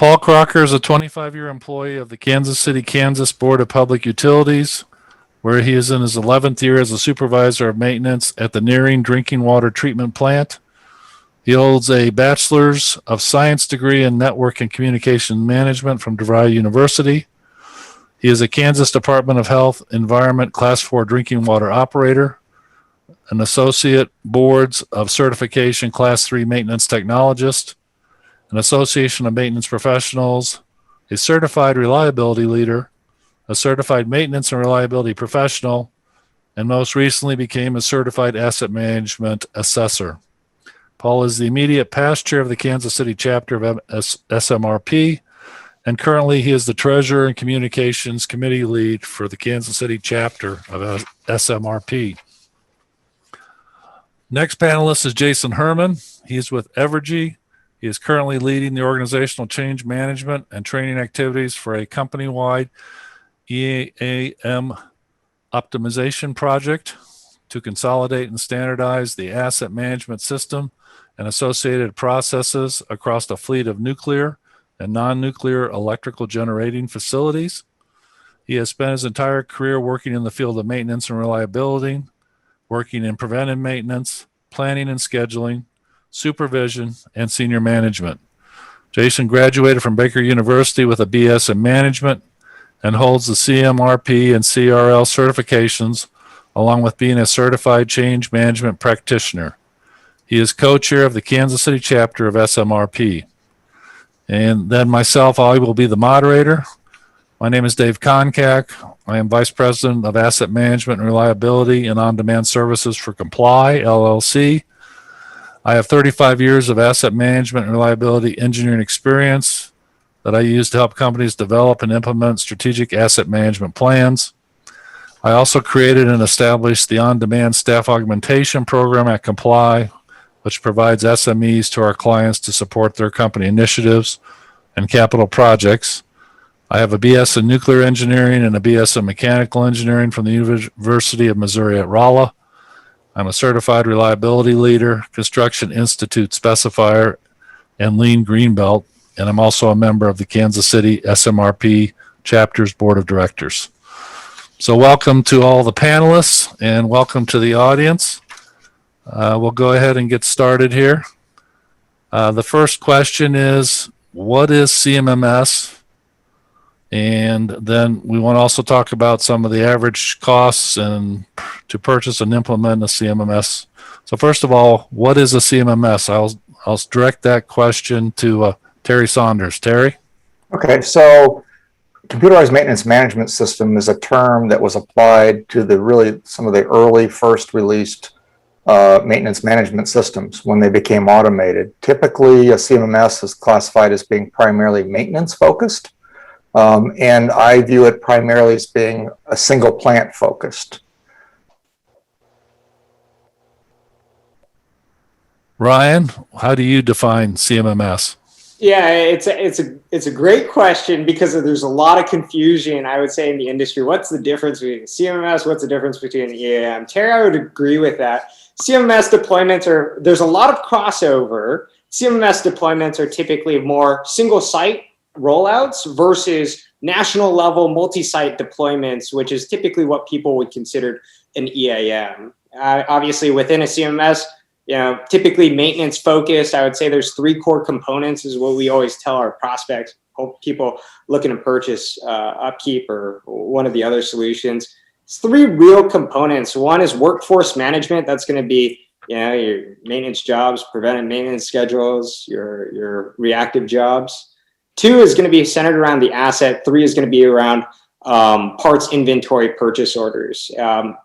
Paul Crocker is a 25-year employee of the Kansas City, Kansas Board of Public Utilities, where he is in his 11th year as a supervisor of maintenance at the Nearing Drinking Water Treatment Plant. He holds a Bachelor's of Science degree in Network and Communication Management from DeVry University. He is a Kansas Department of Health Environment Class 4 drinking water operator, an Associate Boards of Certification Class 3 Maintenance Technologist, an Association of Maintenance Professionals, a Certified Reliability Leader, a Certified Maintenance and Reliability Professional, and most recently became a Certified Asset Management Assessor. Paul is the immediate past chair of the Kansas City chapter of SMRP, and currently he is the Treasurer and Communications Committee Lead for the Kansas City chapter of SMRP. Next panelist is Jason Herman. He is with Evergy. He is currently leading the organizational change management and training activities for a company-wide EAM optimization project to consolidate and standardize the asset management system and associated processes across a fleet of nuclear and non-nuclear electrical generating facilities. He has spent his entire career working in the field of maintenance and reliability, working in preventive maintenance, planning and scheduling, supervision, and senior management. Jason graduated from Baker University with a BS in management and holds the CMRP and CRL certifications, along with being a certified change management practitioner. He is co-chair of the Kansas City chapter of SMRP. And then myself, I will be the moderator. My name is Dave Koncak. I am Vice President of Asset Management and Reliability and On-Demand Services for Comply, LLC. I have 35 years of asset management and reliability engineering experience that I use to help companies develop and implement strategic asset management plans. I also created and established the on-demand staff augmentation program at Comply, which provides SMEs to our clients to support their company initiatives and capital projects. I have a BS in nuclear engineering and a BS in mechanical engineering from the University of Missouri at Rolla. I'm a certified reliability leader, Construction Institute specifier, and Lean Greenbelt, and I'm also a member of the Kansas City SMRP Chapter's Board of Directors. So welcome to all the panelists and welcome to the audience. We'll go ahead and get started here. The first question is, what is CMMS? And then we want to also talk about some of the average costs and to purchase and implement a CMMS. So first of all, what is a CMMS? I'll direct that question to Terry Saunders. Terry? Okay, so computerized maintenance management system is a term that was applied to some of the early first released maintenance management systems when they became automated. Typically, a CMMS is classified as being primarily maintenance focused. And I view it primarily as being a single plant focused. Ryan, how do you define CMMS? Yeah, it's a great question because there's a lot of confusion, I would say, in the industry. What's the difference between CMMS? What's the difference between EAM? Terry, I would agree with that. CMMS deployments there's a lot of crossover. CMMS deployments are typically more single site rollouts versus national level multi-site deployments, which is typically what people would consider an EAM. Obviously, within a CMMS, typically maintenance focused. I would say there's three core components is what we always tell our prospects, people looking to purchase upkeep or one of the other solutions. It's three real components. One is workforce management. That's going to be your maintenance jobs, preventive maintenance schedules, your reactive jobs. 2 is going to be centered around the asset. 3 is going to be around parts inventory purchase orders.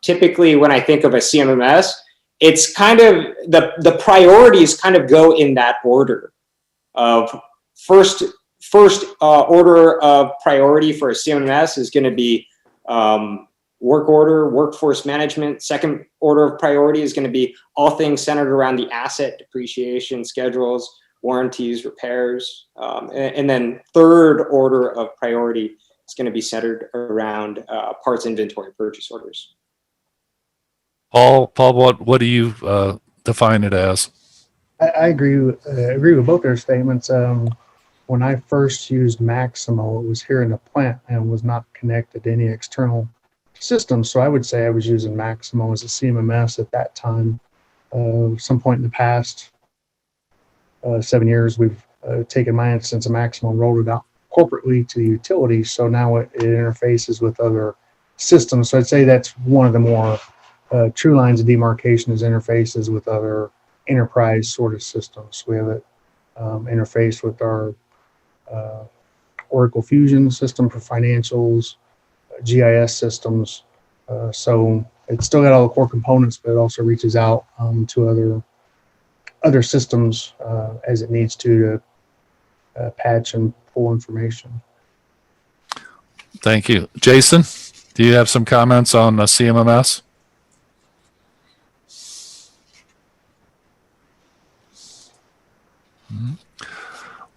Typically, when I think of a CMMS, it's kind of the priorities kind of go in that order of first order of priority for a CMMS is going to be work order, workforce management. Second order of priority is going to be all things centered around the asset, depreciation, schedules, warranties, repairs. And then third order of priority is going to be centered around parts inventory purchase orders. Paul, what do you define it as? I agree with both their statements. When I first used Maximo, it was here in the plant and was not connected to any external system. So I would say I was using Maximo as a CMMS at that time. Some point in the past 7 years, we've taken my instance of Maximo and rolled it out corporately to the utility. So now it interfaces with other systems. So I'd say that's one of the more true lines of demarcation is interfaces with other enterprise sort of systems. We have it interfaced with our Oracle Fusion system for financials, GIS systems. So it's still got all the core components, but it also reaches out to other systems as it needs to patch and pull information. Thank you. Jason, do you have some comments on CMMS?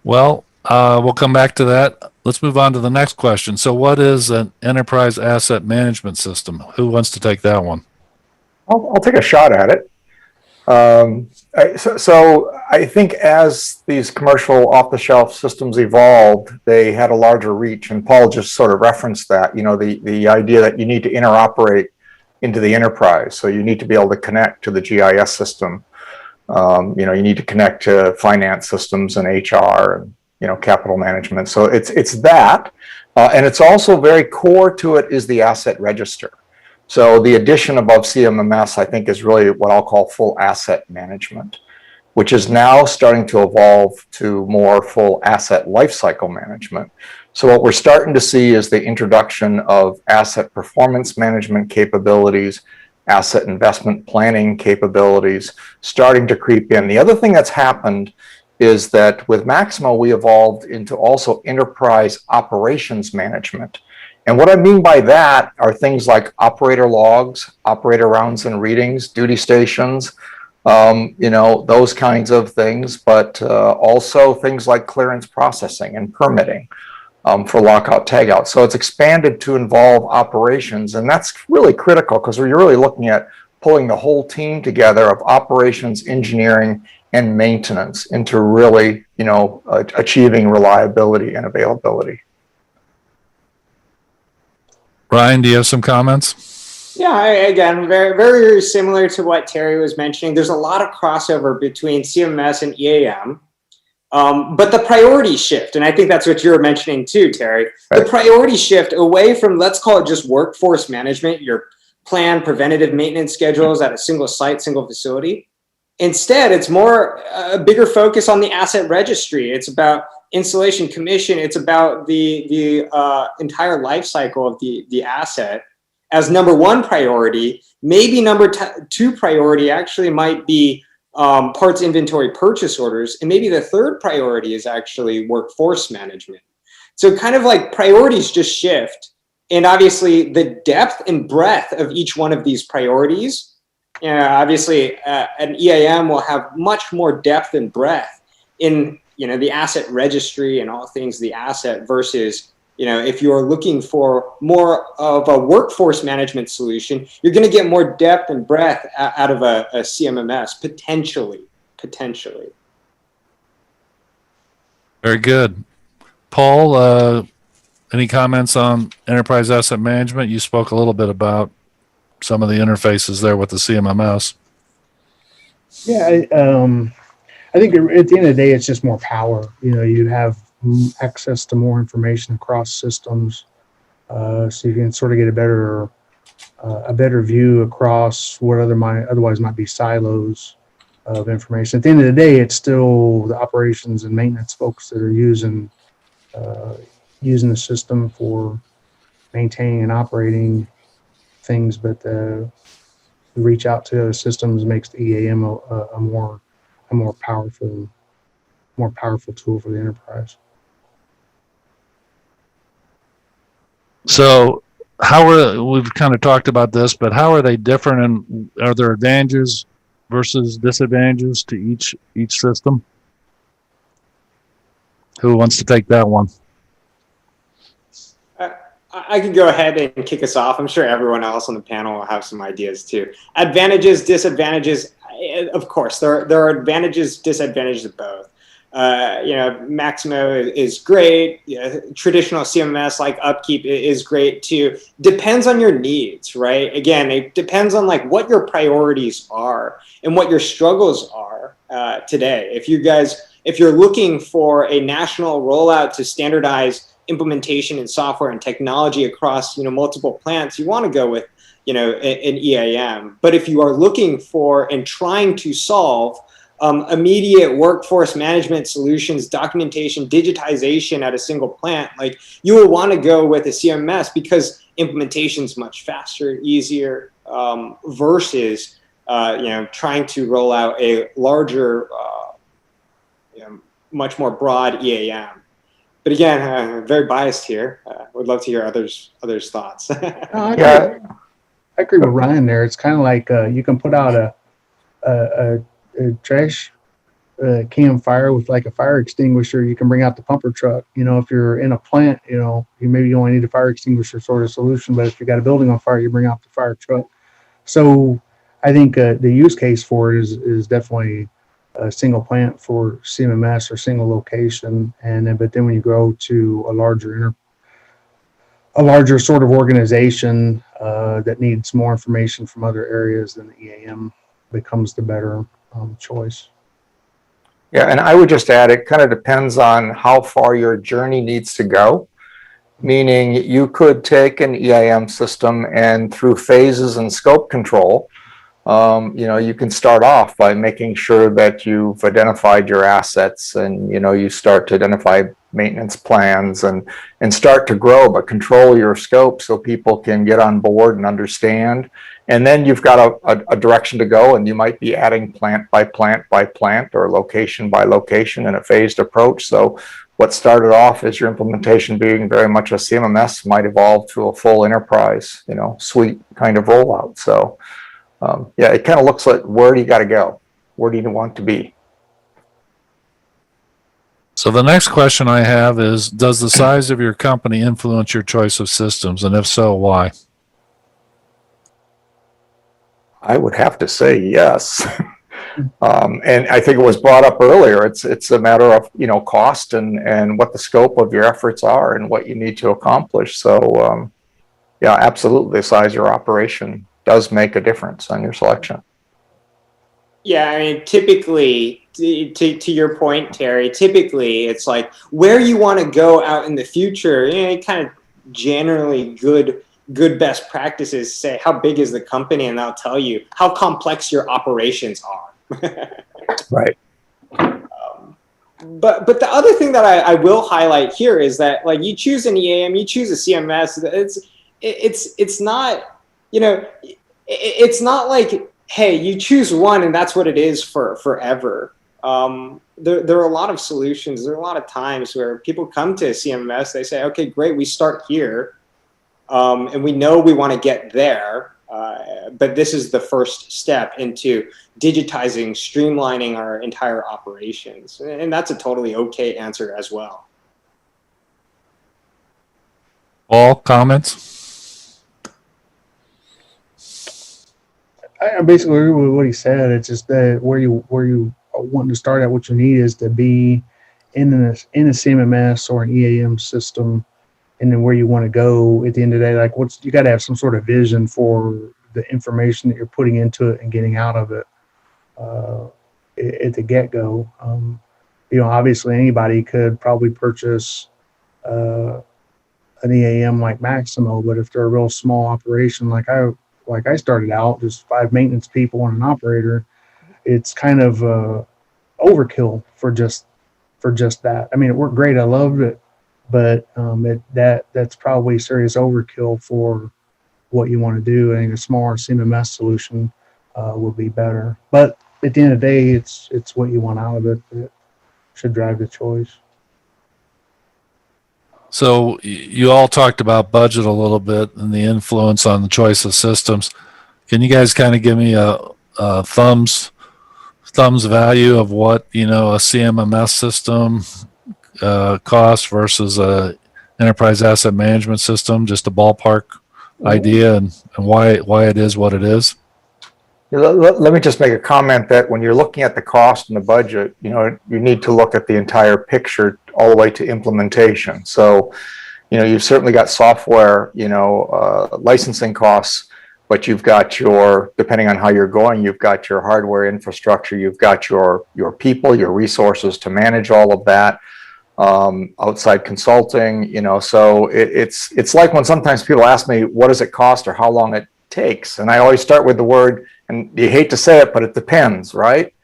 Well, we'll come back to that. Let's move on to the next question. So what is an enterprise asset management system? Who wants to take that one? I'll take a shot at it. So I think as these commercial off-the-shelf systems evolved, they had a larger reach, and Paul just sort of referenced that, the idea that you need to interoperate into the enterprise. So you need to be able to connect to the GIS system. You need to connect to finance systems and HR and, capital management. So it's that. And it's also very core to it is the asset register. So the addition above CMMS, I think, is really what I'll call full asset management, which is now starting to evolve to more full asset lifecycle management. So what we're starting to see is the introduction of asset performance management capabilities, asset investment planning capabilities starting to creep in. The other thing that's happened is that with Maximo, we evolved into also enterprise operations management. And what I mean by that are things like operator logs, operator rounds and readings, duty stations, those kinds of things, but also things like clearance processing and permitting for lockout tagout. So it's expanded to involve operations, and that's really critical because we're really looking at pulling the whole team together of operations, engineering, and maintenance into really, achieving reliability and availability. Ryan, do you have some comments? Yeah, again, very, very similar to what Terry was mentioning. There's a lot of crossover between CMMS and EAM, but the priority shift, and I think that's what you were mentioning too, Terry, the priority shift away from, let's call it just workforce management, your planned preventative maintenance schedules at a single site, single facility. Instead, it's more a bigger focus on the asset registry. It's about installation commission. It's about the entire life cycle of the asset as number one priority. Maybe number two priority actually might be parts inventory purchase orders. And maybe the third priority is actually workforce management. So kind of like priorities just shift. And obviously the depth and breadth of each one of these priorities, obviously an EAM will have much more depth and breadth in the asset registry and all things the asset versus if you're looking for more of a workforce management solution, you're going to get more depth and breadth out of a CMMS potentially. Very good. Paul, any comments on enterprise asset management? You spoke a little bit about some of the interfaces there with the CMMS. Yeah, I think at the end of the day, it's just more power. You have access to more information across systems, so you can sort of get a better a better view across what otherwise might be silos of information. At the end of the day, it's still the operations and maintenance folks that are using the system for maintaining and operating things, but the reach out to other systems makes the EAM a more powerful tool for the enterprise. So we've kind of talked about this, but how are they different, and are there advantages versus disadvantages to each system? Who wants to take that one? I can go ahead and kick us off. I'm sure everyone else on the panel will have some ideas too. Advantages, disadvantages. Of course, there are advantages, disadvantages of both. Maximo is great. Traditional CMMS like Upkeep is great too. Depends on your needs, right? Again, it depends on like what your priorities are and what your struggles are today. If you're looking for a national rollout to standardize implementation in software and technology across multiple plants, you want to go with an EAM. But if you are looking for and trying to solve immediate workforce management solutions, documentation, digitization at a single plant, like you will want to go with a CMMS because implementation is much faster, easier versus trying to roll out a larger, much more broad EAM. But again, I'm very biased here. Would love to hear others' thoughts. I agree with Ryan there. It's kind of like you can put out a trash can fire with like a fire extinguisher. You can bring out the pumper truck. If you're in a plant, you maybe only need a fire extinguisher sort of solution. But if you got a building on fire, you bring out the fire truck. So I think the use case for it is definitely a single plant for CMMS or single location, but then when you go to a larger sort of organization that needs more information from other areas, then the EAM becomes the better choice. Yeah, and I would just add, it kind of depends on how far your journey needs to go. Meaning you could take an EAM system and through phases and scope control, you can start off by making sure that you've identified your assets and, you start to identify maintenance plans and start to grow, but control your scope so people can get on board and understand. And then you've got a direction to go, and you might be adding plant by plant by plant or location by location in a phased approach. So what started off as your implementation being very much a CMMS might evolve to a full enterprise, suite kind of rollout. So it kind of looks like, where do you got to go? Where do you want to be? So the next question I have is, does the size of your company influence your choice of systems? And if so, why? I would have to say yes. And I think it was brought up earlier. It's a matter of, cost and what the scope of your efforts are and what you need to accomplish. So, absolutely, the size of your operation does make a difference on your selection. Yeah, I mean, typically, to your point, Terry, typically it's like where you want to go out in the future, kind of generally good best practices say how big is the company, and they'll tell you how complex your operations are. Right. But the other thing that I will highlight here is that like you choose an EAM, you choose a CMS, it's not, it's not like, hey, you choose one and that's what it is for forever. There are a lot of solutions. There are a lot of times where people come to CMMS, they say, okay, great, we start here. And we know we want to get there, but this is the first step into digitizing, streamlining our entire operations. And that's a totally okay answer as well. All comments? I basically agree with what he said. It's just that where you want to start at, what you need is to be in a CMMS or an EAM system, and then where you want to go at the end of the day. Like you got to have some sort of vision for the information that you're putting into it and getting out of it at the get-go. Obviously anybody could probably purchase an EAM like Maximo, but if they're a real small operation, like like I started out, just 5 maintenance people and an operator, it's kind of overkill for just that. I mean, it worked great. I loved it, but that's probably serious overkill for what you want to do. I think a smaller CMMS solution will be better. But at the end of the day, it's what you want out of it that should drive the choice. So you all talked about budget a little bit and the influence on the choice of systems. Can you guys kind of give me a thumbs value of what, a CMMS system costs versus a enterprise asset management system? Just a ballpark idea and why it is what it is. Let me just make a comment that when you're looking at the cost and the budget, you need to look at the entire picture all the way to implementation. So, you've certainly got software, licensing costs, but you've got depending on how you're going, you've got your hardware infrastructure, you've got your people, your resources to manage all of that, outside consulting, so it's like when sometimes people ask me, what does it cost or how long it takes? And I always start with the word, and you hate to say it, but it depends, right?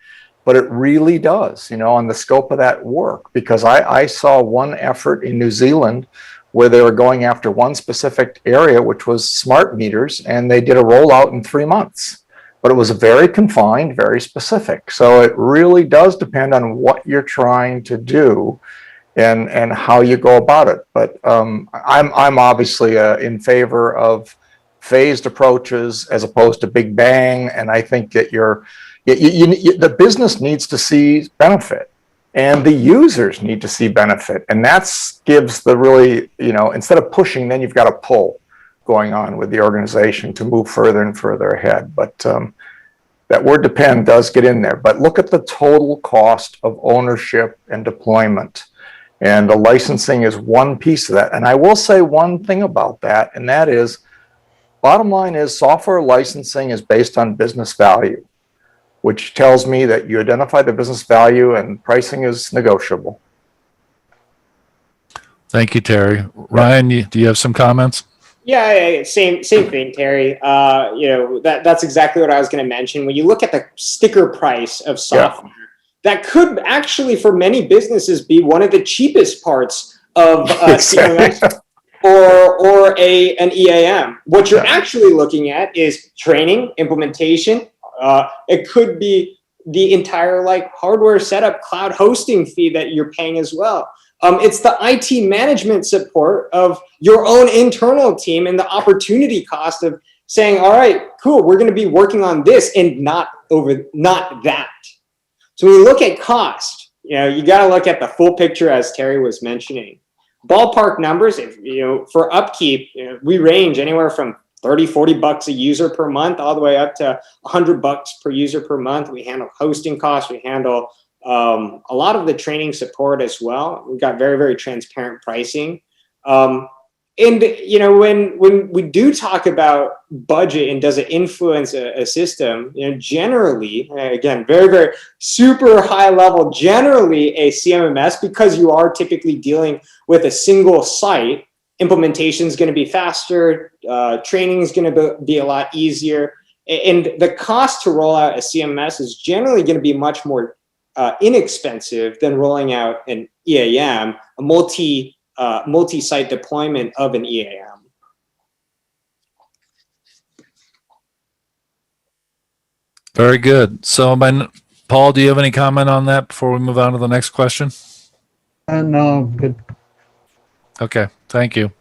But it really does, on the scope of that work, because I saw one effort in New Zealand where they were going after one specific area, which was smart meters, and they did a rollout in 3 months. But it was very confined, very specific. So it really does depend on what you're trying to do and how you go about it. But I'm obviously in favor of phased approaches as opposed to big bang, and I think that the business needs to see benefit, and the users need to see benefit, and that gives the really, instead of pushing, then you've got a pull going on with the organization to move further and further ahead. But that word depend does get in there. But look at the total cost of ownership and deployment, and the licensing is one piece of that. And I will say one thing about that, and that is, bottom line is software licensing is based on business value, which tells me that you identify the business value and pricing is negotiable. Thank you, Terry. Ryan, do you have some comments? Yeah, same thing, Terry. That's exactly what I was going to mention. When you look at the sticker price of software, that could actually, for many businesses, be one of the cheapest parts of CMMS. Or an EAM. What you're actually looking at is training, implementation. It could be the entire hardware setup, cloud hosting fee that you're paying as well. It's the IT management support of your own internal team and the opportunity cost of saying, all right, cool, we're going to be working on this and not that. So when you look at cost, you got to look at the full picture, as Terry was mentioning. Ballpark numbers, for upkeep, we range anywhere from $30-40 a user per month, all the way up to $100 per user per month. We handle hosting costs. We handle a lot of the training support as well. We've got very, very transparent pricing. And when we do talk about budget and does it influence a system, generally, again, very, very super high level, generally a CMMS, because you are typically dealing with a single site, implementation is going to be faster, training is going to be a lot easier, and the cost to roll out a CMMS is generally going to be much more inexpensive than rolling out an EAM, a multi-site deployment of an EAM. Very good. So, Paul, do you have any comment on that before we move on to the next question? No, good. Okay, thank you.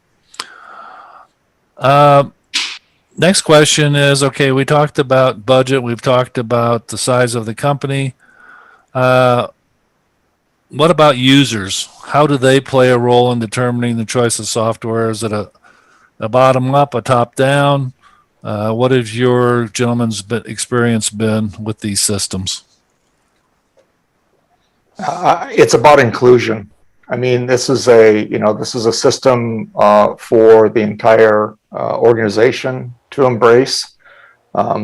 Next question is, okay, we talked about budget. We've talked about the size of the company. What about users? How do they play a role in determining the choice of software? Is it a bottom up, a top down? What has your gentleman's experience been with these systems? It's about inclusion. I mean, this is a system for the entire organization to embrace.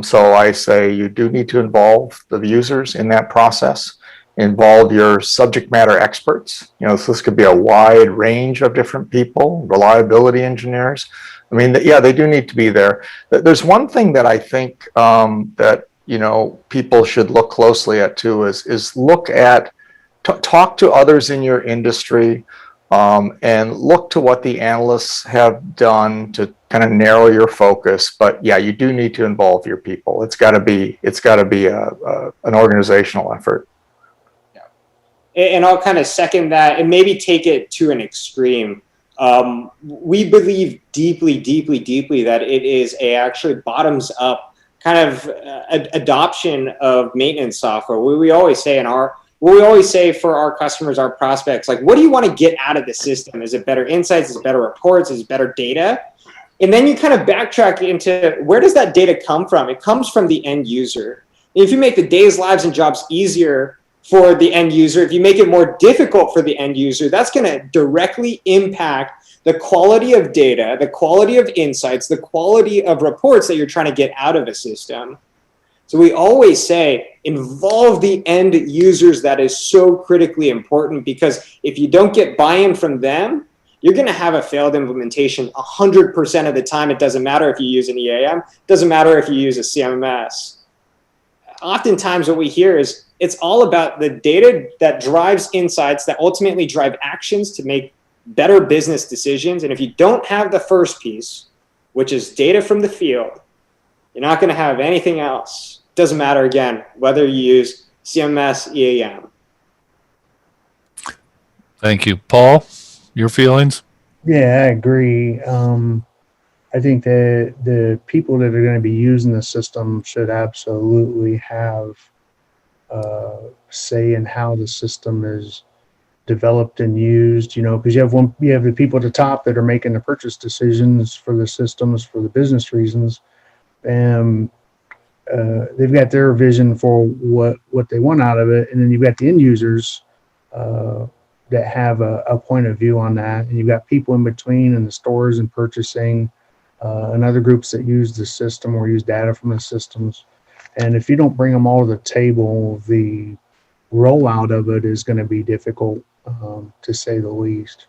So I say you do need to involve the users in that process. involve your subject matter experts. So this could be a wide range of different people, reliability engineers. I mean, yeah, they do need to be there. There's one thing that I think that, people should look closely at too, is look at, talk to others in your industry, and look to what the analysts have done to kind of narrow your focus. But yeah, you do need to involve your people. It's got to be an organizational effort. And I'll kind of second that and maybe take it to an extreme. We believe deeply, deeply, deeply that it is actually bottoms up kind of adoption of maintenance software. We always say for our customers, our prospects, like, what do you want to get out of the system? Is it better insights? Is it better reports? Is it better data? And then you kind of backtrack into, where does that data come from? It comes from the end user. If you make the days, lives, and jobs easier for the end user, if you make it more difficult for the end user, that's going to directly impact the quality of data, the quality of insights, the quality of reports that you're trying to get out of a system. So we always say, involve the end users. That is so critically important, because if you don't get buy-in from them, you're going to have a failed implementation 100% of the time. It doesn't matter if you use an EAM, it doesn't matter if you use a CMMS. Oftentimes what we hear is, it's all about the data that drives insights that ultimately drive actions to make better business decisions. And if you don't have the first piece, which is data from the field, you're not going to have anything else. Doesn't matter, again, whether you use CMMS, EAM. Thank you. Paul, your feelings? Yeah, I agree. I think that the people that are going to be using the system should absolutely have say in how the system is developed and used, because you have the people at the top that are making the purchase decisions for the systems for the business reasons, and they've got their vision for what they want out of it, and then you've got the end users that have a point of view on that, and you've got people in between in the stores and purchasing, and other groups that use the system or use data from the systems. And if you don't bring them all to the table, the rollout of it is going to be difficult, to say the least.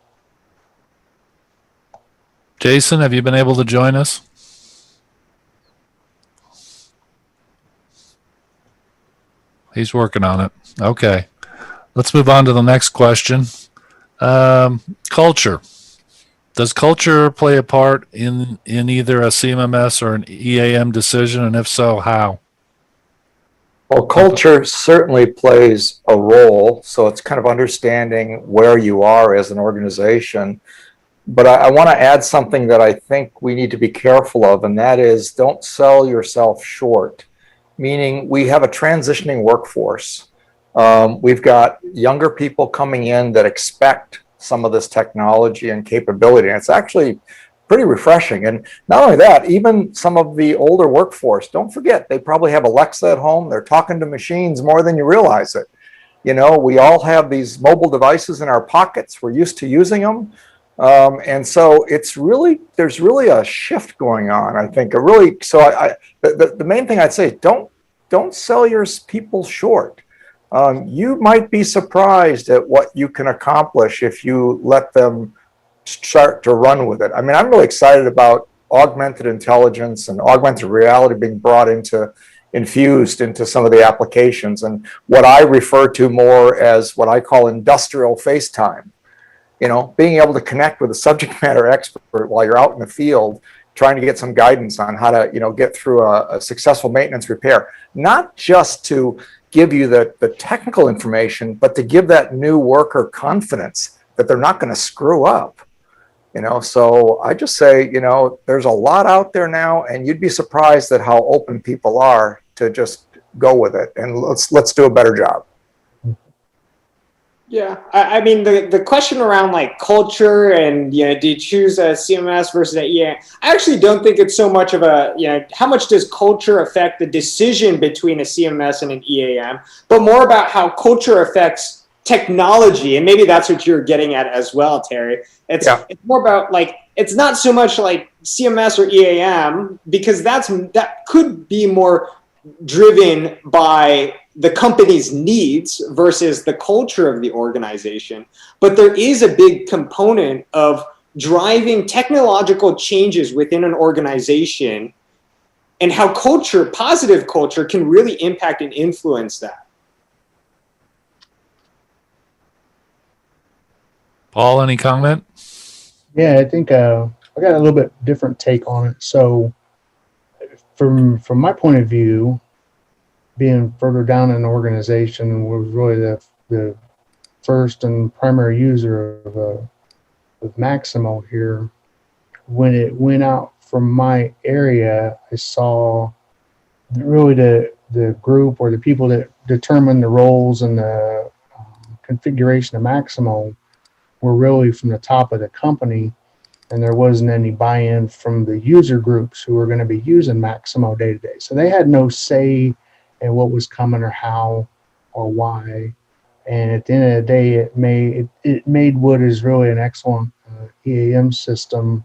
Jason, have you been able to join us? He's working on it. Okay. Let's move on to the next question. Culture. Does culture play a part in either a CMMS or an EAM decision? And if so, how? Well, culture certainly plays a role. So it's kind of understanding where you are as an organization. But I want to add something that I think we need to be careful of, and that is, don't sell yourself short. Meaning, we have a transitioning workforce. We've got younger people coming in that expect some of this technology and capability. And it's actually pretty refreshing. And not only that, even some of the older workforce, don't forget, they probably have Alexa at home. They're talking to machines more than you realize it. We all have these mobile devices in our pockets. We're used to using them. And so there's really a shift going on, I think. The main thing I'd say is don't sell your people short. You might be surprised at what you can accomplish if you let them start to run with it. I mean, I'm really excited about augmented intelligence and augmented reality being infused into some of the applications, and what I refer to more as what I call industrial FaceTime. Being able to connect with a subject matter expert while you're out in the field, trying to get some guidance on how to, get through a successful maintenance repair, not just to give you the technical information, but to give that new worker confidence that they're not going to screw up. So I just say, there's a lot out there now, and you'd be surprised at how open people are to just go with it, and let's do a better job. Yeah, I mean, the question around like culture and, do you choose a CMMS versus an EAM? I actually don't think it's so much of a, how much does culture affect the decision between a CMMS and an EAM, but more about how culture affects technology. And maybe that's what you're getting at as well, Terry. It's more about it's not so much like CMMS or EAM, because that could be more driven by the company's needs versus the culture of the organization. But there is a big component of driving technological changes within an organization and how culture, positive culture, can really impact and influence that. Paul, any comment? Yeah, I think I got a little bit different take on it. So, from my point of view, being further down in an organization was really the first and primary user of Maximo here. When it went out from my area, I saw really the group or the people that determine the roles and the configuration of Maximo were really from the top of the company, and there wasn't any buy-in from the user groups who were going to be using Maximo day to day. So they had no say in what was coming or how or why. And at the end of the day, it made what is really an excellent EAM system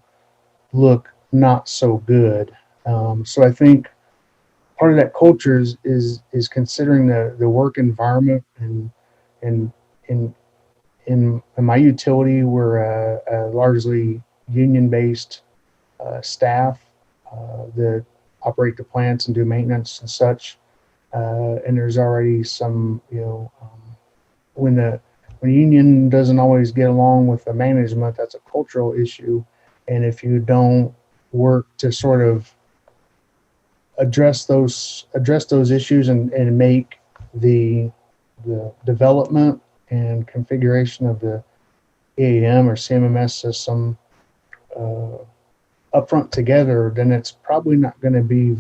look not so good. So I think part of that culture is considering the work environment, and in my utility, we're a largely union-based staff that operate the plants and do maintenance and such. And there's already some, when the union doesn't always get along with the management, that's a cultural issue. And if you don't work to sort of address those issues and make the development and configuration of the EAM or CMMS system upfront together, then it's probably not going to be a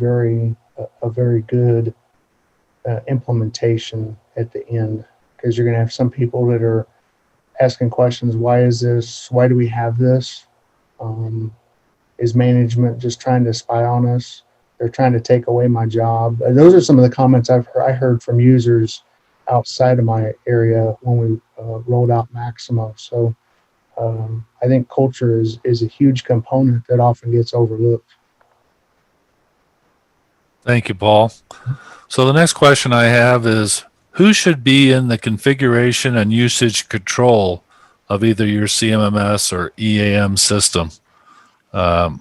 very good implementation at the end, because you're going to have some people that are asking questions. Why is this? Why do we have this? Is management just trying to spy on us? They're trying to take away my job. Those are some of the comments I heard from users outside of my area when we rolled out Maximo. So I think culture is a huge component that often gets overlooked. Thank you, Paul. So the next question I have is, who should be in the configuration and usage control of either your CMMS or EAM system? What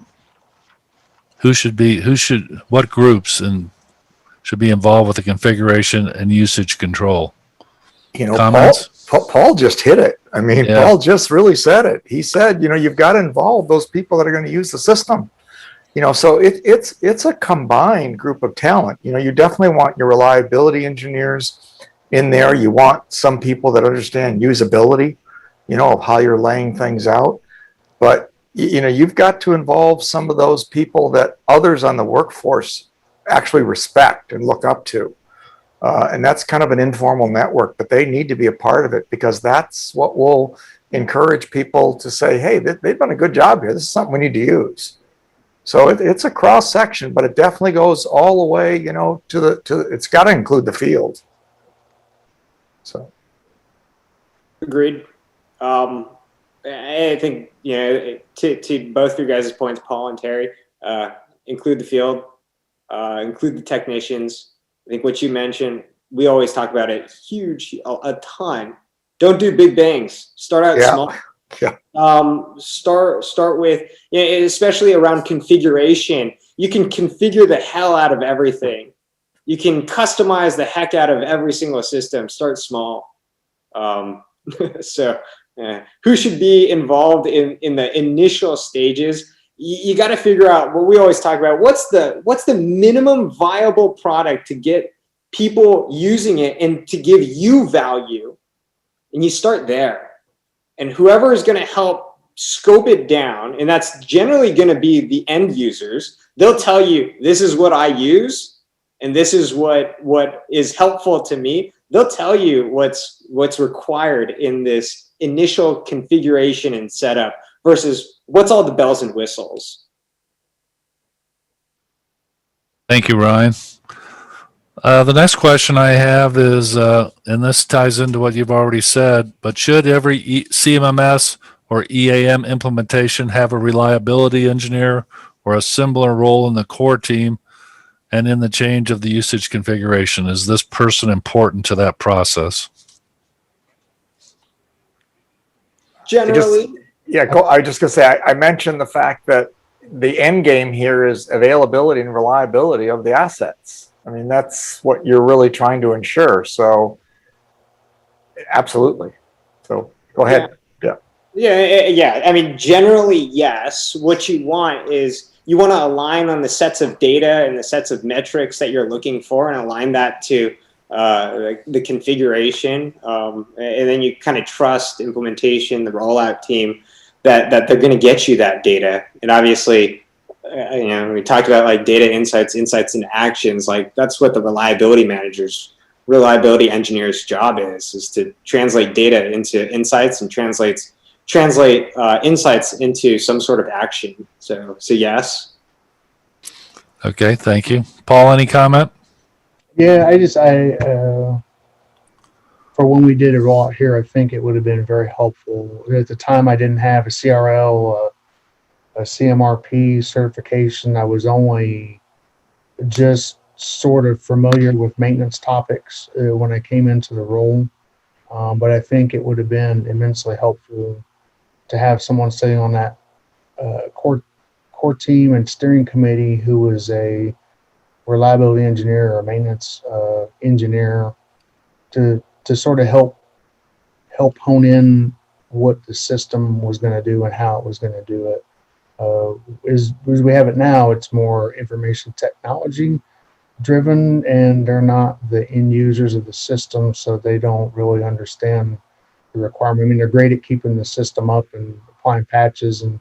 groups should be involved with the configuration and usage control? Comments? Paul just hit it. I mean, Yeah. Paul just really said it. He said, you've got to involve those people that are going to use the system. So it's a combined group of talent. You definitely want your reliability engineers in there. You want some people that understand usability, of how you're laying things out. But you've got to involve some of those people that others on the workforce actually respect and look up to. And that's kind of an informal network, but they need to be a part of it, because that's what will encourage people to say, hey, they've done a good job here. This is something we need to use. So it's a cross section, but it definitely goes all the way, to it's got to include the field. So. Agreed. I think, to both of your guys' points, Paul and Terry, include the field, include the technicians. I think what you mentioned, we always talk about it a ton. Don't do big bangs. Start out small. Yeah. Start with, especially around configuration. You can configure the hell out of everything. You can customize the heck out of every single system. Start small. So who should be involved in the initial stages? You got to figure out what we always talk about. What's the minimum viable product to get people using it and to give you value? And you start there. And whoever is going to help scope it down, and that's generally going to be the end users, they'll tell you, this is what I use, and this is what is helpful to me. They'll tell you what's required in this initial configuration and setup versus what's all the bells and whistles. Thank you, Ryan. The next question I have is, and this ties into what you've already said, but should every CMMS or EAM implementation have a reliability engineer or a similar role in the core team and in the change of the usage configuration? Is this person important to that process? Generally, I was just going to say, I mentioned the fact that the end game here is availability and reliability of the assets. I mean, that's what you're really trying to ensure. So, absolutely. So, go ahead. Yeah. I mean, generally, yes. What you want is you want to align on the sets of data and the sets of metrics that you're looking for, and align that to the configuration, and then you kind of trust implementation, the rollout team, that they're going to get you that data. And obviously, we talked about like data insights into actions. Like that's what the reliability engineer's job is to translate data into insights and translate insights into some sort of action. So yes. Okay, thank you. Paul, any comment? Yeah, for when we did it all out here, I think it would have been very helpful. At the time, I didn't have a CRL, a CMRP certification. I was only just sort of familiar with maintenance topics when I came into the role. But I think it would have been immensely helpful to have someone sitting on that core team and steering committee who was a reliability engineer or maintenance engineer to sort of help hone in what the system was going to do and how it was going to do it. As we have it now, it's more information technology driven, and they're not the end users of the system, so they don't really understand the requirement. I mean, they're great at keeping the system up and applying patches and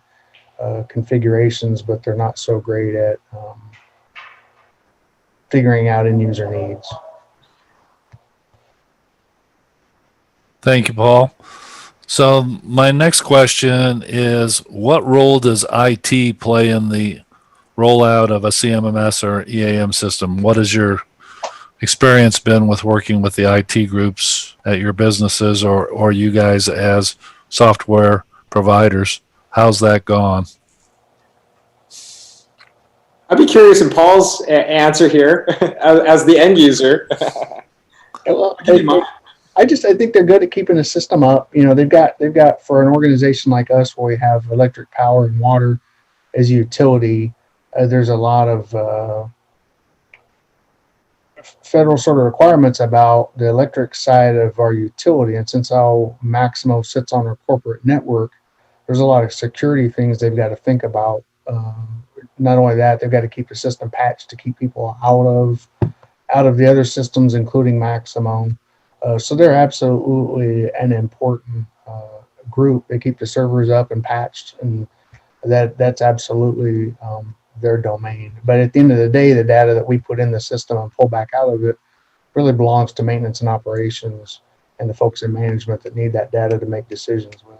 configurations, but they're not so great at figuring out end user needs. Thank you, Paul. So my next question is, what role does IT play in the rollout of a CMMS or EAM system? What has your experience been with working with the IT groups at your businesses or you guys as software providers? How's that gone? I'd be curious in Paul's answer here as the end user. Well, I think they're good at keeping the system up. They've got for an organization like us where we have electric power and water as a utility, there's a lot of federal sort of requirements about the electric side of our utility. And since our Maximo sits on our corporate network, there's a lot of security things they've got to think about. Not only that, they've got to keep the system patched to keep people out of the other systems, including Maximo. So they're absolutely an important group. They keep the servers up and patched, and that's absolutely their domain. But at the end of the day, the data that we put in the system and pull back out of it really belongs to maintenance and operations and the folks in management that need that data to make decisions with.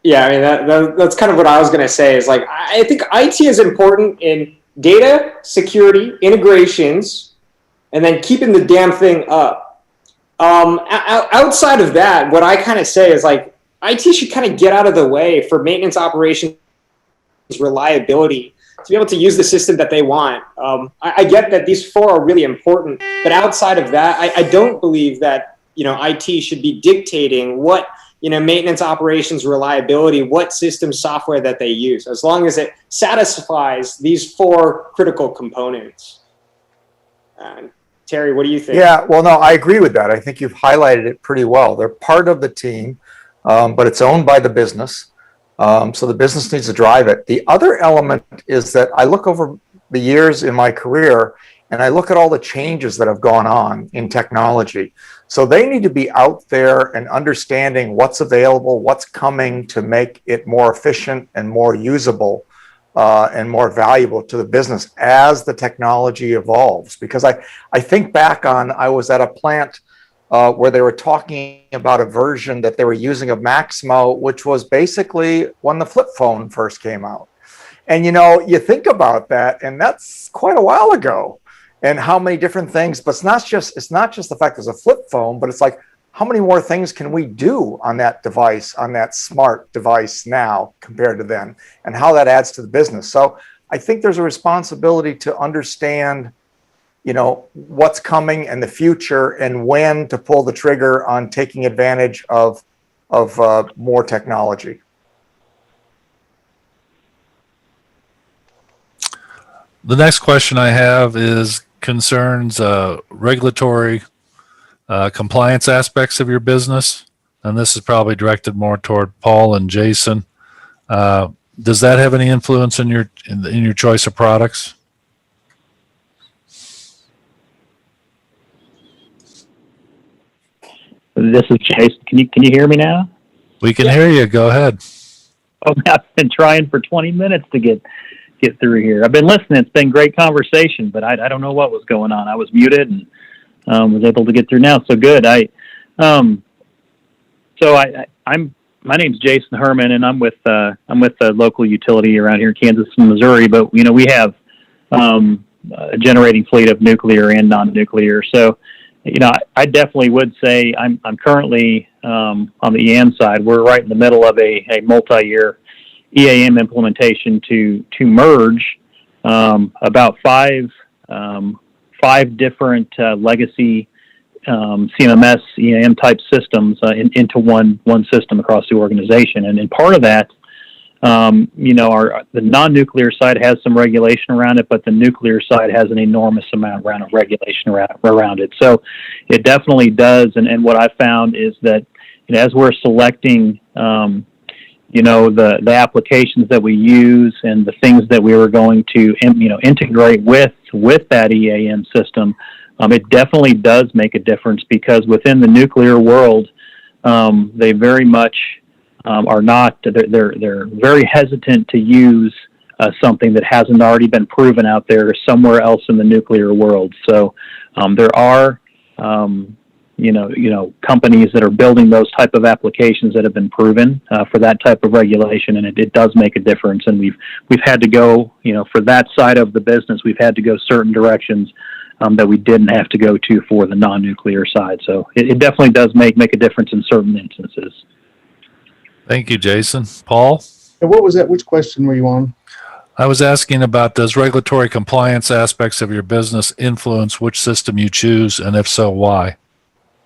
Yeah, I mean, that's kind of what I was going to say is like, I think IT is important in data, security, integrations, and then keeping the damn thing up. Outside of that, what I kind of say is like, IT should kind of get out of the way for maintenance operations reliability to be able to use the system that they want. I get that these four are really important, but outside of that, I don't believe that, IT should be dictating what, maintenance operations reliability, what system software that they use, as long as it satisfies these four critical components. Terry, what do you think? Yeah, well, no, I agree with that. I think you've highlighted it pretty well. They're part of the team, but it's owned by the business. So the business needs to drive it. The other element is that I look over the years in my career and I look at all the changes that have gone on in technology. So they need to be out there and understanding what's available, what's coming to make it more efficient and more usable and more valuable to the business as the technology evolves. Because I think back on, I was at a plant where they were talking about a version that they were using of Maximo, which was basically when the flip phone first came out. And you think about that, and that's quite a while ago, and how many different things. But it's not just the fact there's a flip phone, but it's like, how many more things can we do on that device, on that smart device now compared to then, and how that adds to the business. So I think there's a responsibility to understand, what's coming and the future and when to pull the trigger on taking advantage of more technology. The next question I have concerns regulatory compliance aspects of your business, and this is probably directed more toward Paul and Jason. Does that have any influence in your choice of products? This is Jason. Can you hear me now? We can hear you. Go ahead. Oh, I've been trying for 20 minutes to get through here. I've been listening. It's been great conversation, but I don't know what was going on. I was muted and was able to get through now. So good. My name's Jason Herman, and I'm with a local utility around here in Kansas and Missouri. But we have a generating fleet of nuclear and non-nuclear. So I definitely would say I'm currently on the EAM side. We're right in the middle of a multi-year EAM implementation to merge about five different legacy CMMS EAM type systems into one system across the organization. And part of that, the non-nuclear side has some regulation around it, but the nuclear side has an enormous amount of regulation around it. So it definitely does. And what I found is that as we're selecting the applications that we use and the things that we were going to integrate with that EAM system, it definitely does make a difference, because within the nuclear world, they very much are not. They're very hesitant to use something that hasn't already been proven out there somewhere else in the nuclear world. So there are companies that are building those type of applications that have been proven for that type of regulation, and it does make a difference. And we've had to go, for that side of the business, we've had to go certain directions that we didn't have to go to for the non-nuclear side. So it definitely does make a difference in certain instances. Thank you, Jason. Paul? And what was that? Which question were you on? I was asking about, does regulatory compliance aspects of your business influence which system you choose, and if so, why?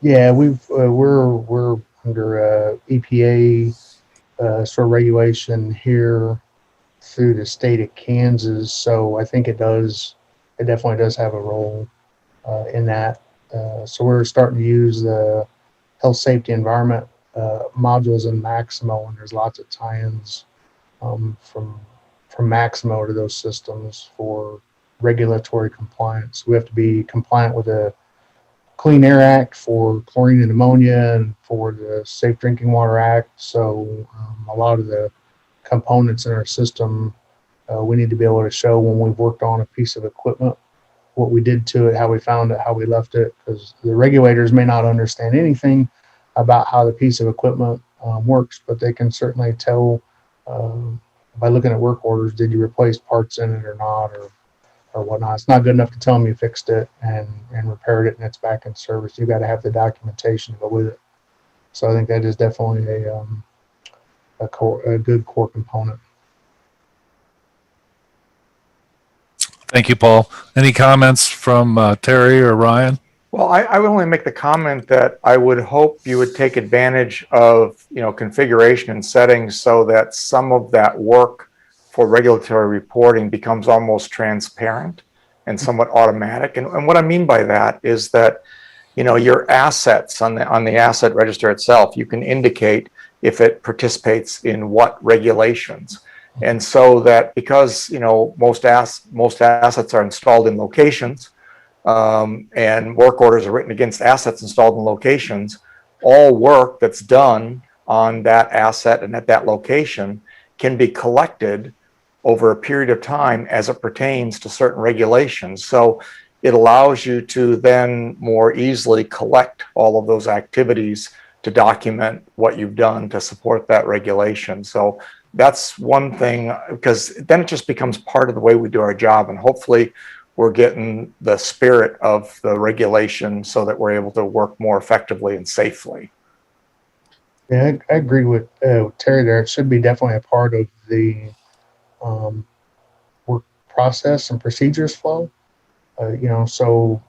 Yeah, we're under EPA sort of regulation here through the state of Kansas, so I think it definitely does have a role in that. So we're starting to use the health, safety, environment modules in Maximo, and there's lots of tie-ins from Maximo to those systems for regulatory compliance. We have to be compliant with the Clean Air Act for chlorine and ammonia, and for the Safe Drinking Water Act. So a lot of the components in our system, we need to be able to show when we've worked on a piece of equipment, what we did to it, how we found it, how we left it, because the regulators may not understand anything about how the piece of equipment works, but they can certainly tell by looking at work orders, did you replace parts in it or not, or whatnot. It's not good enough to tell them you fixed it and repaired it and it's back in service. You got to have the documentation to go with it. So I think that is definitely a good core component. Thank you, Paul. Any comments from Terry or Ryan? Well, I would only make the comment that I would hope you would take advantage of, configuration and settings so that some of that work for regulatory reporting becomes almost transparent and somewhat automatic. And what I mean by that is that, your assets on the asset register itself, you can indicate if it participates in what regulations. And so that because, most assets are installed in locations, and work orders are written against assets installed in locations, all work that's done on that asset and at that location can be collected over a period of time as it pertains to certain regulations. So it allows you to then more easily collect all of those activities to document what you've done to support that regulation. So that's one thing, because then it just becomes part of the way we do our job, and hopefully we're getting the spirit of the regulation so that we're able to work more effectively and safely. Yeah, I agree with Terry there. It should be definitely a part of the process and procedures flow. So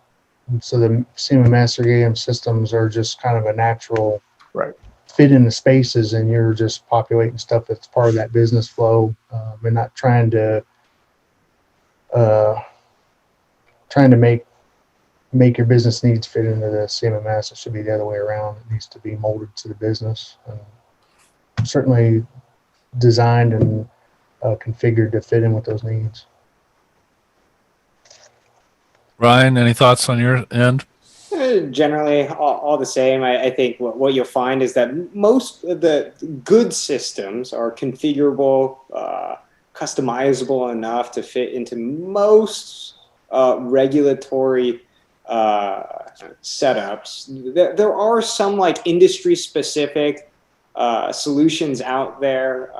the CMMS or EAM systems are just kind of a natural fit in the spaces, and you're just populating stuff that's part of that business flow, and not trying to make your business needs fit into the CMMS. It should be the other way around. It needs to be molded to the business, and certainly designed and configured to fit in with those needs. Ryan, any thoughts on your end? Generally, all the same. I think what you'll find is that most of the good systems are configurable, customizable enough to fit into most regulatory setups. There are some like industry specific solutions out there.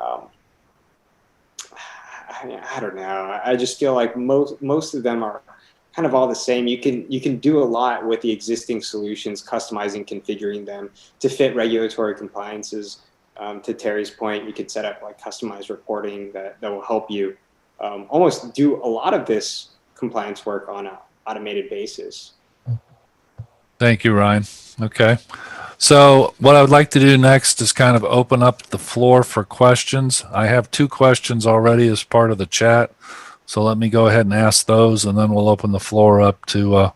I don't know. I just feel like most of them are kind of all the same. You can do a lot with the existing solutions, customizing, configuring them to fit regulatory compliances. To Terry's point, you could set up like customized reporting that will help you almost do a lot of this compliance work on an automated basis. Thank you, Ryan. Okay. So what I would like to do next is kind of open up the floor for questions. I have 2 questions already as part of the chat. So let me go ahead and ask those, and then we'll open the floor up to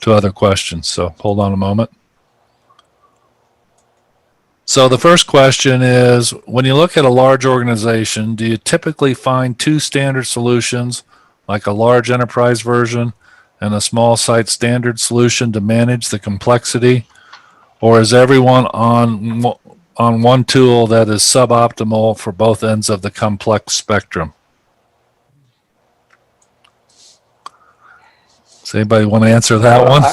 other questions. So hold on a moment. So the first question is, when you look at a large organization, do you typically find 2 standard solutions, like a large enterprise version and a small site standard solution to manage the complexity? Or is everyone on one tool that is suboptimal for both ends of the complex spectrum? Does anybody want to answer that one?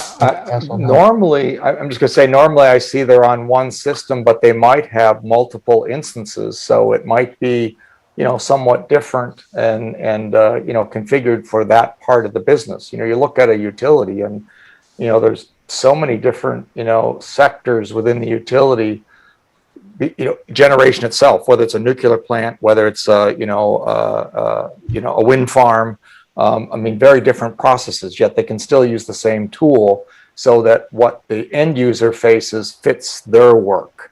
Normally, I'm just going to say, normally I see they're on one system, but they might have multiple instances. So it might be, somewhat different and configured for that part of the business. You look at a utility and, there's so many different, sectors within the utility, generation itself, whether it's a nuclear plant, whether it's a wind farm. Very different processes, yet they can still use the same tool so that what the end user faces fits their work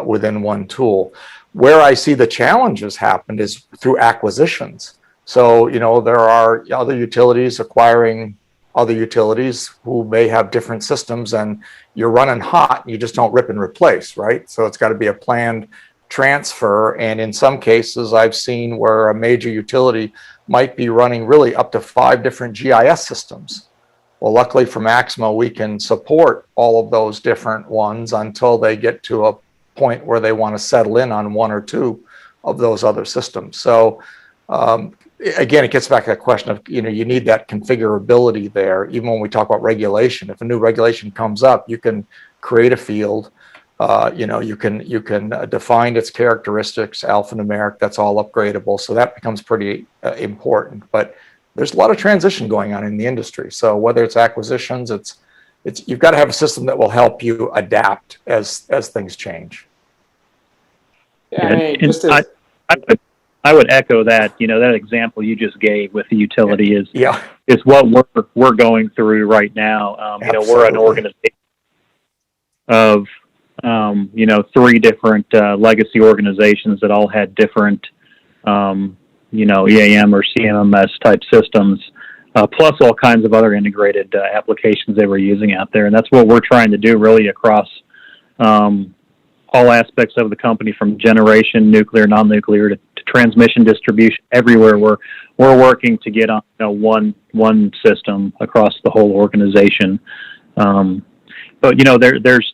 within one tool. Where I see the challenges happen is through acquisitions. So, there are other utilities acquiring other utilities who may have different systems, and you're running hot, and you just don't rip and replace, right? So it's got to be a planned transfer. And in some cases, I've seen where a major utility might be running really up to 5 different GIS systems. Well, luckily for Maximo, we can support all of those different ones until they get to a point where they want to settle in on 1 or 2 of those other systems. So again, it gets back to that question of, you need that configurability there. Even when we talk about regulation, if a new regulation comes up, you can create a field. You can define its characteristics, alphanumeric, that's all upgradable. So that becomes pretty important. But there's a lot of transition going on in the industry. So whether it's acquisitions, you've got to have a system that will help you adapt as things change. Yeah, I would echo that. That example you just gave with the utility is is what we're going through right now. We're an organization of 3 different legacy organizations that all had different, EAM or CMMS type systems, plus all kinds of other integrated applications they were using out there. And that's what we're trying to do really across all aspects of the company, from generation, nuclear, non-nuclear, to transmission, distribution. Everywhere we're working to get on one system across the whole organization. But there's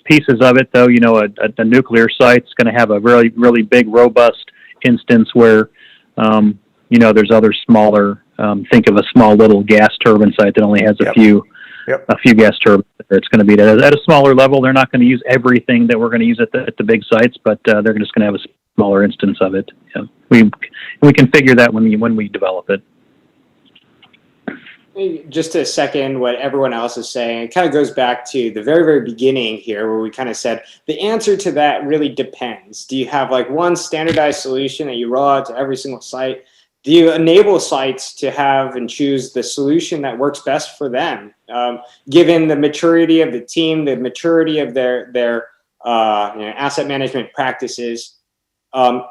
pieces of it though. A nuclear site's going to have a really, really big, robust instance where there's other smaller. Think of a small little gas turbine site that only has a few gas turbines. It's going to be at a smaller level. They're not going to use everything that we're going to use at the big sites, but they're just going to have a smaller instance of it. We can figure that when we develop it. Just to second what everyone else is saying, it kind of goes back to the very, very beginning here, where we kind of said the answer to that really depends. Do you have like one standardized solution that you roll out to every single site? Do you enable sites to have and choose the solution that works best for them, given the maturity of the team, the maturity of their asset management practices?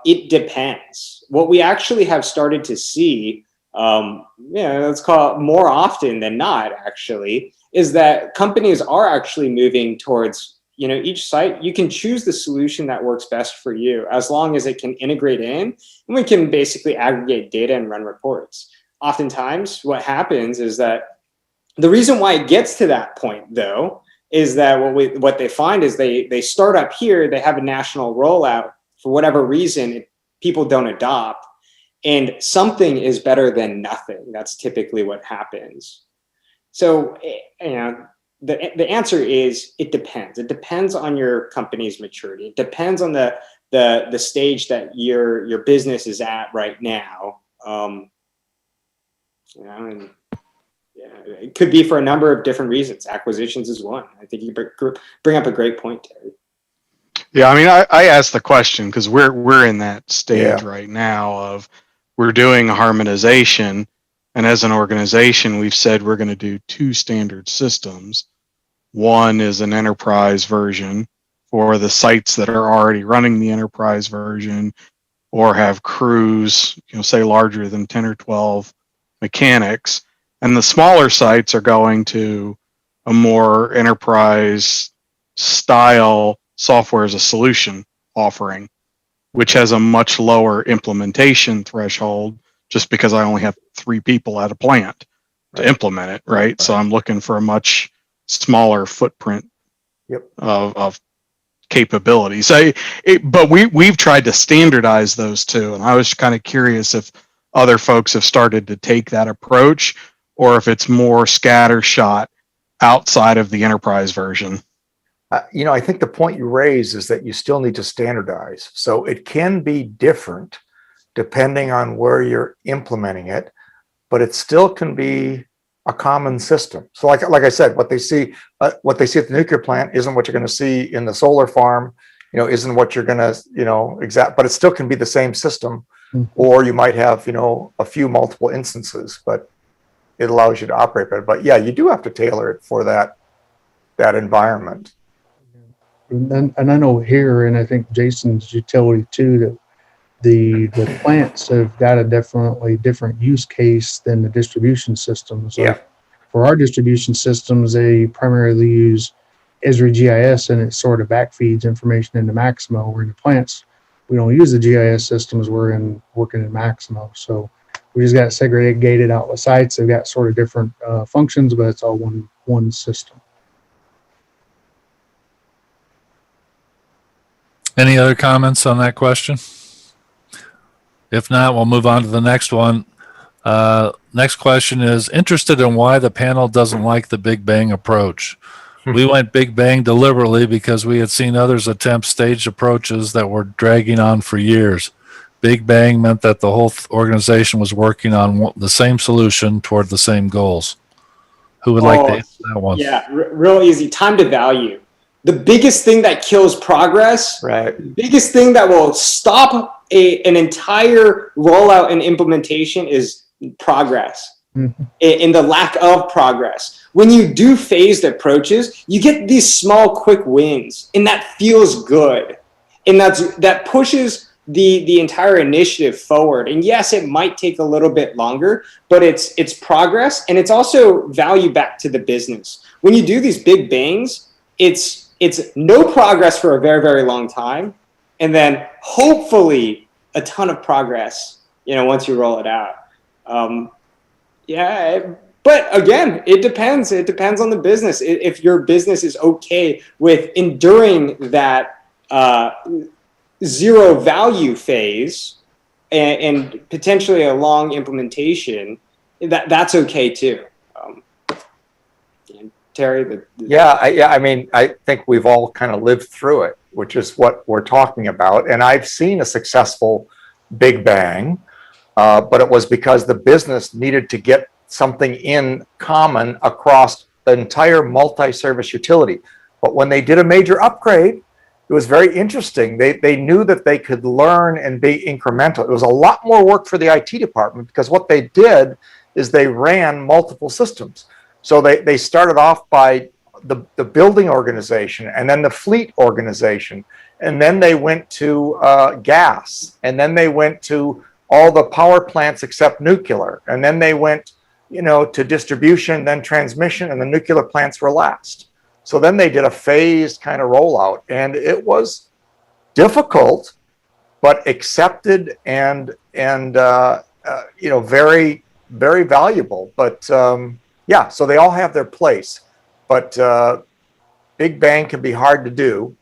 It depends. What we actually have started to see, let's call it more often than not, actually, is that companies are actually moving towards, each site, you can choose the solution that works best for you, as long as it can integrate in, and we can basically aggregate data and run reports. Oftentimes, what happens is that the reason why it gets to that point, though, is that what they find is they start up here, they have a national rollout. For whatever reason, people don't adopt, and something is better than nothing. That's typically what happens. So, the answer is it depends. It depends on your company's maturity. It depends on the stage that your business is at right now. It could be for a number of different reasons. Acquisitions is one. I think you bring up a great point, Terry. Yeah, I mean, I asked the question because we're in that stage right now of we're doing harmonization, and as an organization, we've said we're going to do 2 standard systems. One is an enterprise version for the sites that are already running the enterprise version or have crews, say larger than 10 or 12 mechanics, and the smaller sites are going to a more enterprise style software as a solution offering, which has a much lower implementation threshold just because I only have 3 people at a plant to implement it, right? So I'm looking for a much smaller footprint of capabilities. But we've tried to standardize those 2, and I was kind of curious if other folks have started to take that approach or if it's more scattershot outside of the enterprise version. I think the point you raise is that you still need to standardize. So it can be different depending on where you're implementing it, but it still can be a common system. So like I said, what they see at the nuclear plant isn't what you're going to see in the solar farm, isn't what you're going to, but it still can be the same system. Or you might have, a few multiple instances, but it allows you to operate better. But yeah, you do have to tailor it for that environment. And I know here, and I think Jason's utility too, that the plants have got a definitely different use case than the distribution systems. Like for our distribution systems, they primarily use Esri GIS, and it sort of backfeeds information into Maximo. Where in the plants, we don't use the GIS systems. We're working in Maximo, so we just got segregated out with sites. They've got sort of different functions, but it's all one system. Any other comments on that question? If not, we'll move on to the next one. Next question is, interested in why the panel doesn't like the Big Bang approach. We went Big Bang deliberately because we had seen others attempt staged approaches that were dragging on for years. Big Bang meant that the whole organization was working on the same solution toward the same goals. Who would like to answer that one? Yeah, real easy. Time to value. The biggest thing that kills progress, right? The biggest thing that will stop an entire rollout and implementation is progress. In the lack of progress. When you do phased approaches, you get these small, quick wins, and that feels good. And that pushes the entire initiative forward. And yes, it might take a little bit longer, but it's progress, and it's also value back to the business. When you do these big bangs, it's no progress for a very, very long time, and then hopefully a ton of progress, once you roll it out. But again, it depends. It depends on the business. If your business is okay with enduring that zero value phase and potentially a long implementation, that's okay too. Terry? I mean, I think we've all kind of lived through it, which is what we're talking about. And I've seen a successful Big Bang, but it was because the business needed to get something in common across the entire multi-service utility. But when they did a major upgrade, it was very interesting. They knew that they could learn and be incremental. It was a lot more work for the IT department because what they did is they ran multiple systems. So they started off by the building organization, and then the fleet organization, and then they went to gas, and then they went to all the power plants except nuclear, and then they went, to distribution, then transmission, and the nuclear plants were last. So then they did a phased kind of rollout, and it was difficult, but accepted and very, very valuable. But yeah, so they all have their place, but big bang can be hard to do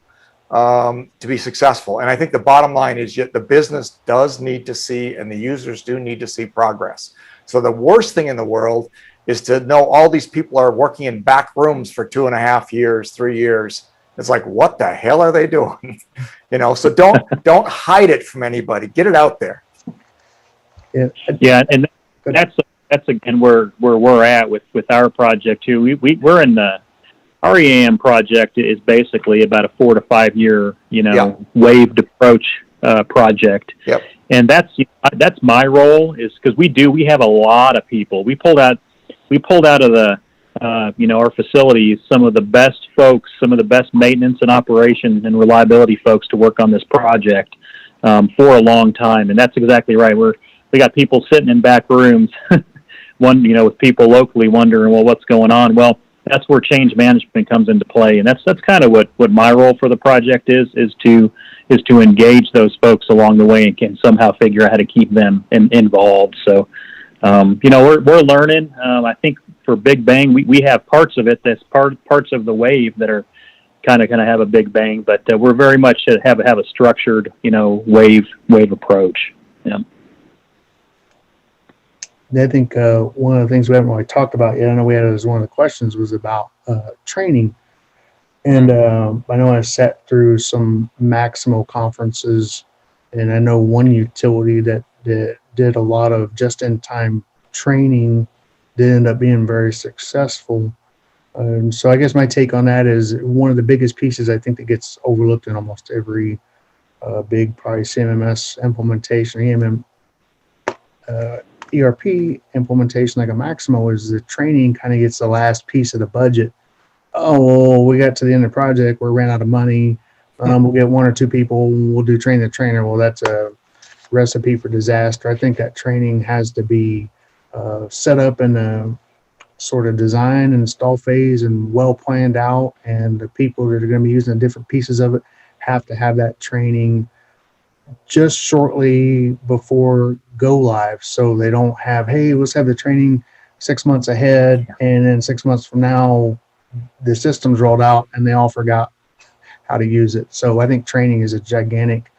to be successful. And I think the bottom line is yet the business does need to see, and the users do need to see progress. So the worst thing in the world is to know all these people are working in back rooms for 2.5 years, 3 years. It's like, what the hell are they doing? So don't hide it from anybody. Get it out there. Yeah, and that's again where we're at with our project too. We're in the our EAM project is basically about a 4 to 5 year waved approach project. Yep. And that's my role, is because we have a lot of people. We pulled out of the our facilities some of the best folks, some of the best maintenance and operation and reliability folks to work on this project for a long time. And that's exactly right. We got people sitting in back rooms, with people locally wondering, well, what's going on? Well, that's where change management comes into play, and that's kind of what my role for the project is to engage those folks along the way and can somehow figure out how to keep them involved. So, we're learning. I think for Big Bang, we have parts of it that's parts of the wave that are kind of going to have a big bang, but we're very much have a structured, wave approach. Yeah. I think one of the things we haven't really talked about yet, I know we had it as one of the questions, was about training. And I know I sat through some Maximo conferences, and I know one utility that did a lot of just-in-time training did end up being very successful. So I guess my take on that is one of the biggest pieces I think that gets overlooked in almost every big probably CMMS implementation, EAM, ERP implementation like a Maximo, is the training kind of gets the last piece of the budget. Oh, well, we got to the end of the project, we ran out of money. We'll get 1 or 2 people, we'll do train the trainer. Well, that's a recipe for disaster. I think that training has to be set up in a sort of design and install phase and well planned out, and the people that are going to be using the different pieces of it have to have that training just shortly before go live, so they don't have, hey, let's have the training 6 months ahead, and then 6 months from now the system's rolled out and they all forgot how to use it. So I think training is a gigantic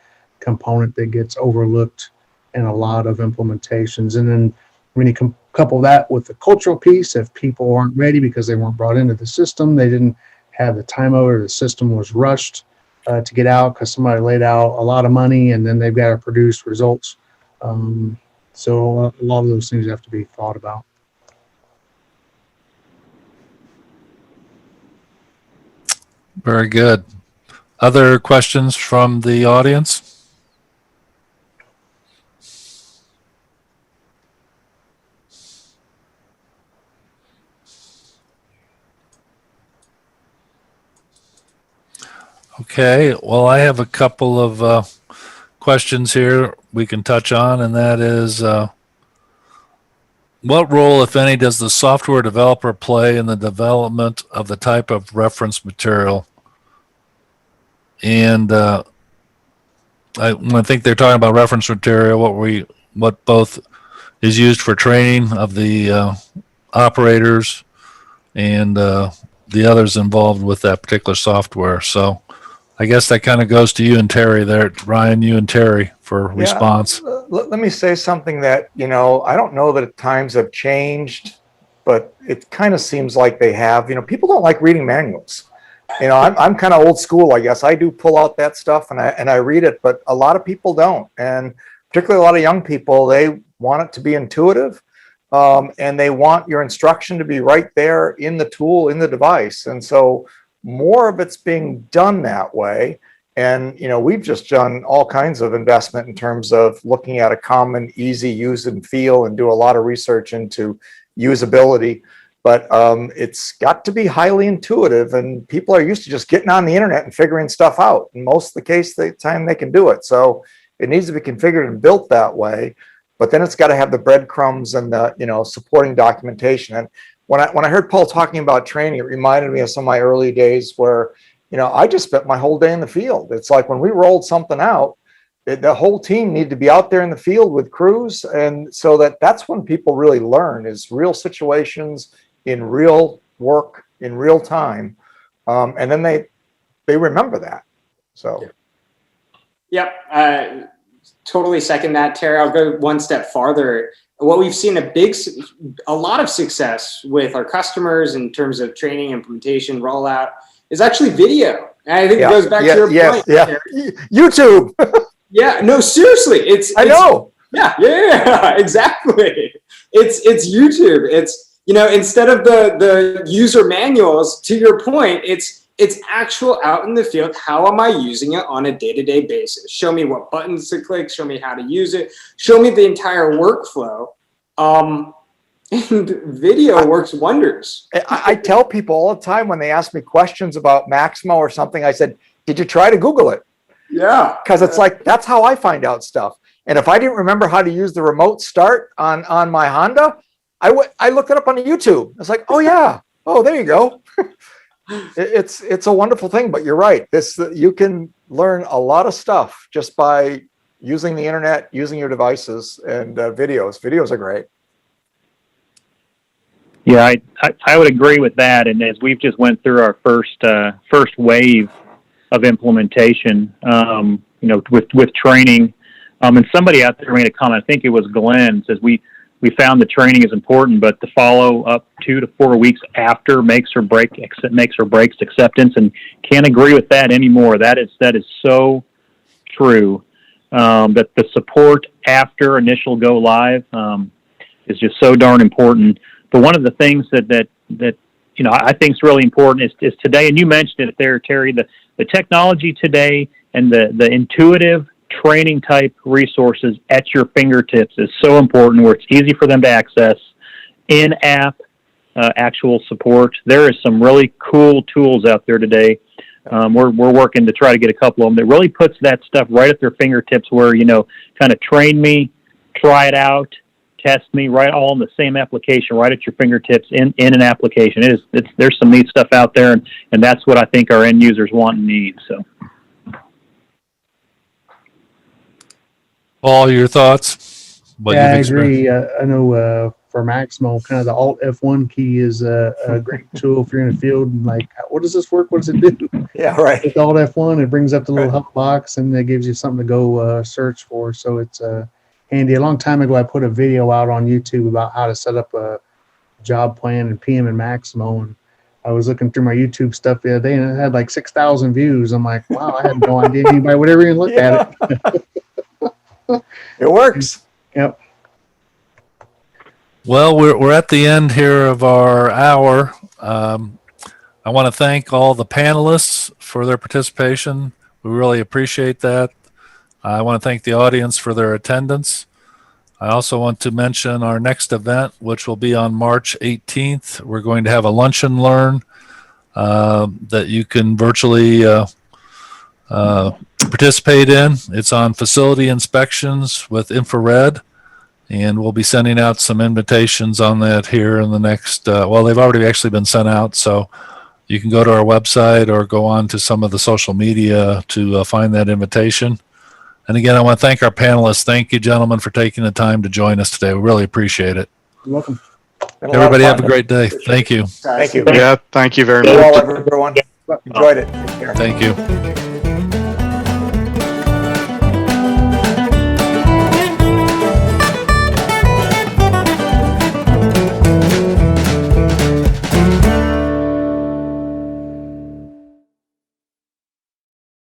component that gets overlooked in a lot of implementations. And then when you couple that with the cultural piece, if people aren't ready because they weren't brought into the system, they didn't have the time over, the system was rushed to get out because somebody laid out a lot of money, and then they've got to produce results. So a lot of those things have to be thought about. Very good. Other questions from the audience? Okay, well, I have a couple of questions here we can touch on, and that is, what role, if any, does the software developer play in the development of the type of reference material? And when I think they're talking about reference material, what both is used for training of the operators and the others involved with that particular software. So I guess that kind of goes to you and Terry there, Ryan, you and Terry, for response. Let me say something that, I don't know that times have changed, but it kind of seems like they have. People don't like reading manuals. I'm kind of old school, I guess. I do pull out that stuff and I read it, but a lot of people don't. And particularly a lot of young people, they want it to be intuitive, and they want your instruction to be right there in the tool, in the device. And so more of it's being done that way. And, we've just done all kinds of investment in terms of looking at a common, easy use and feel, and do a lot of research into usability. But it's got to be highly intuitive, and people are used to just getting on the internet and figuring stuff out. And most of the time they can do it. So it needs to be configured and built that way. But then it's got to have the breadcrumbs and the, supporting documentation. And when I heard Paul talking about training, it reminded me of some of my early days where, I just spent my whole day in the field. It's like when we rolled something out, the whole team needed to be out there in the field with crews. And so that's when people really learn, is real situations in real work in real time. And then they remember that. So. Yep. Totally second that, Terry. I'll go one step farther. What we've seen a lot of success with our customers in terms of training, implementation, rollout is actually video. And I think it goes back to your point. Yeah. YouTube. Yeah, no, seriously. I know. Yeah, exactly. It's YouTube. It's, instead of the user manuals, to your point, it's actual out in the field. How am I using it on a day-to-day basis? Show me what buttons to click, show me how to use it, show me the entire workflow. And video works wonders. I tell people all the time when they ask me questions about Maximo or something, I said, did you try to Google it? Yeah. Because it's like, that's how I find out stuff. And if I didn't remember how to use the remote start on my Honda, I looked it up on YouTube. It's like, oh yeah, oh, there you go. It's a wonderful thing, but you're right. You can learn a lot of stuff just by using the internet, using your devices, and videos. Videos are great. Yeah, I would agree with that. And as we've just went through our first wave of implementation, with training, and somebody out there made a comment. I think it was Glenn, says we found the training is important, but the follow up 2 to 4 weeks after makes or breaks acceptance, and can't agree with that anymore. That is so true. That the support after initial go live is just so darn important. But one of the things that I think is really important is today, and you mentioned it there, Terry, the technology today and the intuitive training type resources at your fingertips is so important, where it's easy for them to access, in-app actual support. There is some really cool tools out there today. We're working to try to get a couple of them that really puts that stuff right at their fingertips, where, kind of train me, try it out, test me, right, all in the same application, right at your fingertips in an application. There's some neat stuff out there, and that's what I think our end users want and need. So, Paul, your thoughts? I agree. I know for Maximo, kind of the Alt F1 key is a great tool if you're in the field and like, what does this work? What does it do? Yeah, right. With Alt F1, it brings up the little help box, and it gives you something to go search for. So it's handy. A long time ago, I put a video out on YouTube about how to set up a job plan and PM in Maximo, and I was looking through my YouTube stuff the other day, and it had like 6,000 views. I'm like, wow, I had no idea anybody would ever even look at it. It works. Yep. Well, we're at the end here of our hour. I want to thank all the panelists for their participation. We really appreciate that. I want to thank the audience for their attendance. I also want to mention our next event, which will be on March 18th. We're going to have a lunch and learn that you can virtually participate in. It's on facility inspections with infrared, and we'll be sending out some invitations on that here in the next, they've already actually been sent out, so you can go to our website or go on to some of the social media to find that invitation. And again, I want to thank our panelists. Thank you, gentlemen, for taking the time to join us today. We really appreciate it. You're welcome. Everybody have a great day. Thank you. Thank you. Yeah, thank you very Be much. well, everyone. Enjoyed it. Take care. Thank you.